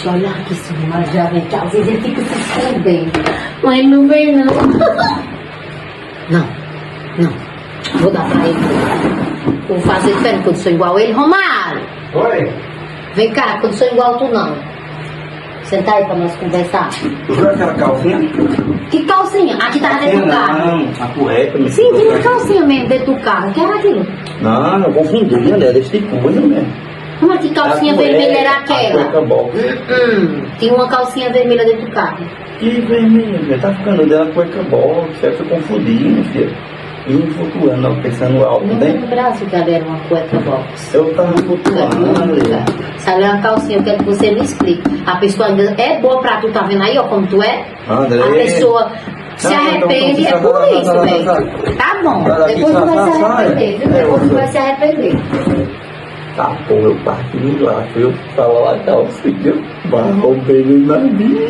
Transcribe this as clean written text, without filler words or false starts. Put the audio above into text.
Se olhar aqui, senhora, já vem que às vezes ele fica se escondendo. Mas ele não vem, não. Não, não. Vou dar pra ele. Vou fazer diferente quando sou igual a ele. Romário! Oi? Vem cá, quando sou igual a tu, não. Senta aí pra nós conversar. Viu aquela calcinha? Que calcinha? Aqui tá dentro do carro. Não, a cueca. Sim, tem uma calcinha mesmo dentro do carro. Que era aquilo? Não, eu confundi, né? Desse tipo de coisa mesmo. Mas que calcinha A cueca, vermelha era a aquela? cueca box. Tinha uma calcinha vermelha dentro do carro. Que vermelha, tá ficando dela cueca box, deve se confundir, minha filha. E flutuando, não, pensando alto, Não né? tem no Brasil que ela era uma cueca box. Eu tava flutuando. Sabe uma calcinha, eu quero que você me explique. A pessoa ainda é boa pra tu, tá vendo aí, ó, como tu é? André. A pessoa se arrepende, é por isso, velho. Tá bom, depois tu vai se arrepender, viu? Depois tu vai se arrepender. Tá, pô, eu parti no laço, eu tava lá, calcinha, barrou bem na minha.